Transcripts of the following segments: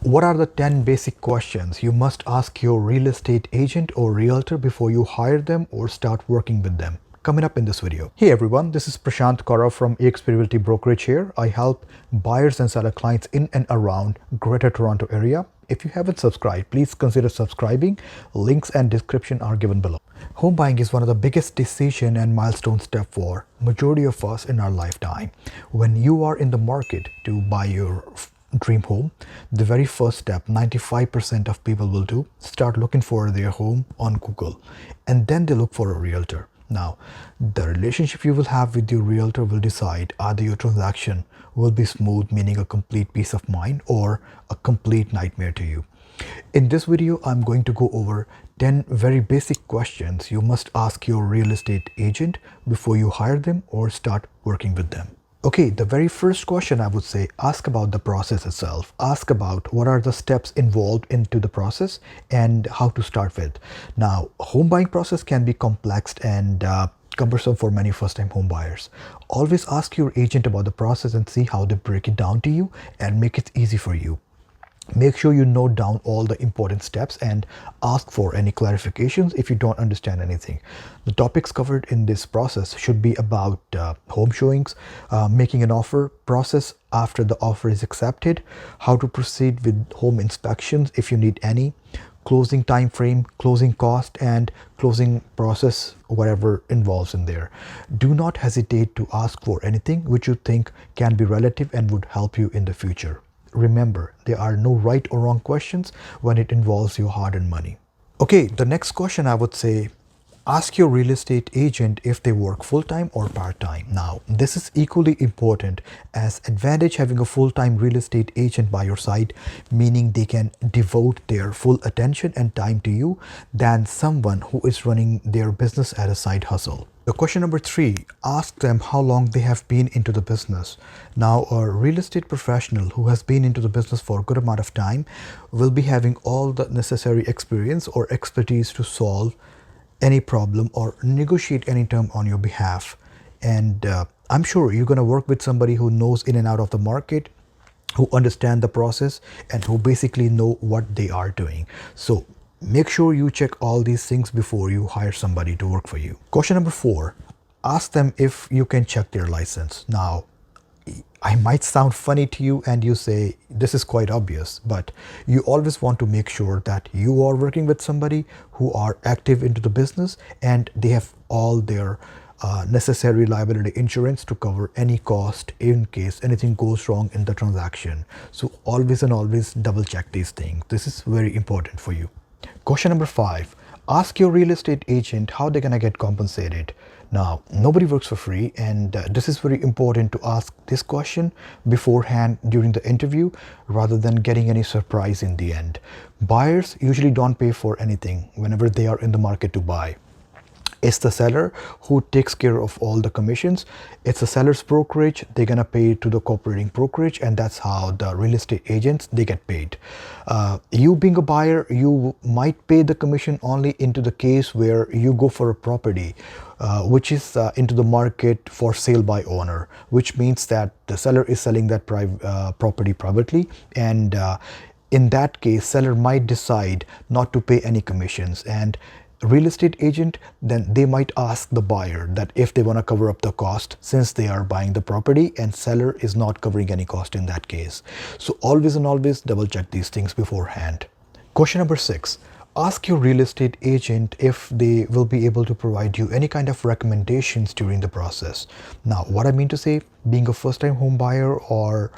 What are the 10 basic questions you must ask your real estate agent or realtor before you hire them or start working with them? Coming up in this video. Hey everyone, this is Prashant.gaurav from eXp Realty Brokerage here. I help buyers and seller clients in and around Greater Toronto area. If you haven't subscribed, please consider subscribing. Links and description are given below. Home buying is one of the biggest decision and milestone step for majority of us in our lifetime. When you are in the market to buy your dream home, the very first step 95% of people will do, start looking for their home on Google, and then they look for a realtor. Now, the relationship you will have with your realtor will decide either your transaction will be smooth, meaning a complete peace of mind, or a complete nightmare to you. In this video, I'm going to go over 10 very basic questions you must ask your real estate agent before you hire them or start working with them. Okay, the very first question I would say, ask about the process itself. Ask about what are the steps involved into the process and how to start with. Now, home buying process can be complex and cumbersome for many first-time home buyers. Always ask your agent about the process and see how they break it down to you and make it easy for you. Make sure you note down all the important steps and ask for any clarifications if you don't understand anything. The topics covered in this process should be about home showings, making an offer, process after the offer is accepted, how to proceed with home inspections if you need any, closing time frame, closing cost, and closing process, whatever involves in there. Do not hesitate to ask for anything which you think can be relative and would help you in the future. Remember, there are no right or wrong questions when it involves your hard-earned money. Okay, the next question I would say, ask your real estate agent if they work full-time or part-time. Now, this is equally important as advantage having a full-time real estate agent by your side, meaning they can devote their full attention and time to you than someone who is running their business as a side hustle. The question number 3, ask them how long they have been into the business. Now, a real estate professional who has been into the business for a good amount of time will be having all the necessary experience or expertise to solve any problem or negotiate any term on your behalf. And I'm sure you're going to work with somebody who knows in and out of the market, who understand the process, and who basically know what they are doing. So make sure you check all these things before you hire somebody to work for you. Question number 4, ask them if you can check their license. Now, I might sound funny to you and you say, this is quite obvious, but you always want to make sure that you are working with somebody who are active into the business and they have all their necessary liability insurance to cover any cost in case anything goes wrong in the transaction. So always and always double check these things. This is very important for you. Question number 5, ask your real estate agent how they're gonna get compensated. Now, nobody works for free, and this is very important to ask this question beforehand during the interview rather than getting any surprise in the end. Buyers usually don't pay for anything whenever they are in the market to buy. It's the seller who takes care of all the commissions. It's the seller's brokerage. They're gonna pay to the cooperating brokerage, and that's how the real estate agents, they get paid. You being a buyer, you might pay the commission only into the case where you go for a property which is into the market for sale by owner, which means that the seller is selling that property privately, and in that case, seller might decide not to pay any commissions, and real estate agent, then they might ask the buyer that if they want to cover up the cost since they are buying the property and seller is not covering any cost in that case. So always and always double check these things beforehand. Question number 6, ask your real estate agent if they will be able to provide you any kind of recommendations during the process. Now, what I mean to say, being a first-time home buyer, or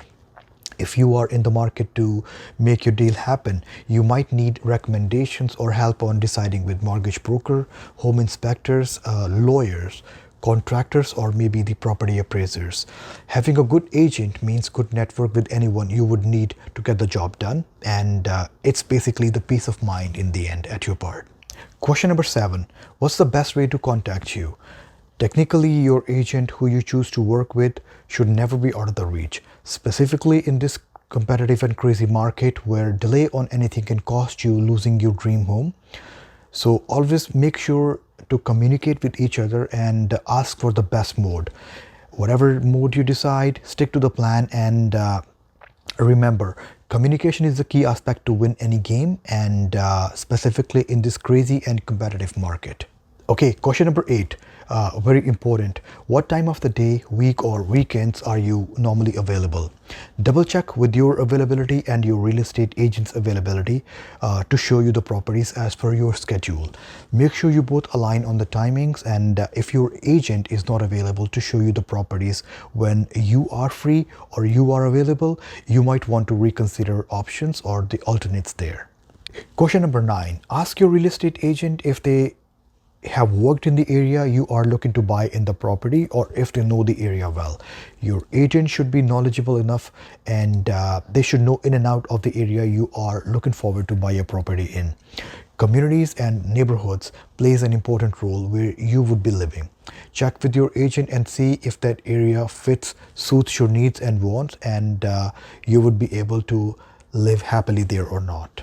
if you are in the market to make your deal happen, you might need recommendations or help on deciding with mortgage broker, home inspectors, lawyers, contractors, or maybe the property appraisers. Having a good agent means good network with anyone you would need to get the job done, and it's basically the peace of mind in the end at your part. Question number 7, what's the best way to contact you? Technically, your agent who you choose to work with should never be out of the reach, specifically in this competitive and crazy market where delay on anything can cost you losing your dream home. So always make sure to communicate with each other and ask for the best mode. Whatever mode you decide, stick to the plan, and remember, Communication is the key aspect to win any game, and specifically in this crazy and competitive market. Okay, question number 8, very important. What time of the day, week or weekends are you normally available? Double check with your availability and your real estate agent's availability to show you the properties as per your schedule. Make sure you both align on the timings, and if your agent is not available to show you the properties when you are free or you are available, you might want to reconsider options or the alternates there. Question number 9, ask your real estate agent if they have worked in the area you are looking to buy in the property, or if they know the area well. Your agent should be knowledgeable enough, and they should know in and out of the area you are looking forward to buy a property in. Communities and neighborhoods plays an important role where you would be living. Check with your agent and see if that area suits your needs and wants, and you would be able to live happily there or not.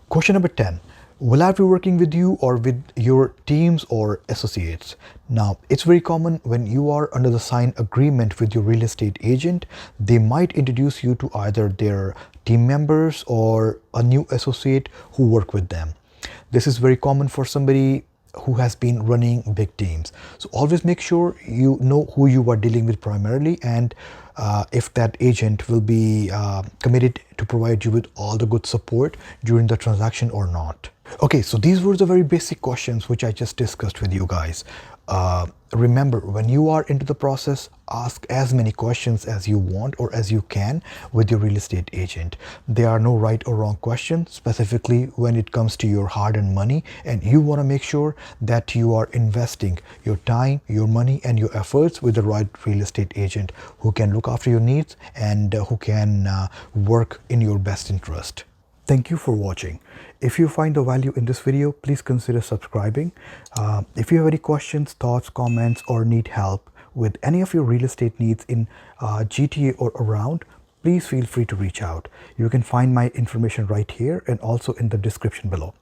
Question number 10. Will I be working with you or with your teams or associates? Now, it's very common when you are under the signed agreement with your real estate agent, they might introduce you to either their team members or a new associate who work with them. This is very common for somebody who has been running big teams. So always make sure you know who you are dealing with primarily, and if that agent will be committed to provide you with all the good support during the transaction or not. Okay, so these were the very basic questions which I just discussed with you guys. Remember, when you are into the process, ask as many questions as you want or as you can with your real estate agent. There are no right or wrong questions, specifically when it comes to your hard-earned money, and you want to make sure that you are investing your time, your money and your efforts with the right real estate agent who can look after your needs and who can work in your best interest. Thank you for watching. If you find the value in this video, please consider subscribing. If you have any questions, thoughts, comments, or need help with any of your real estate needs in GTA or around, please feel free to reach out. You can find my information right here and also in the description below.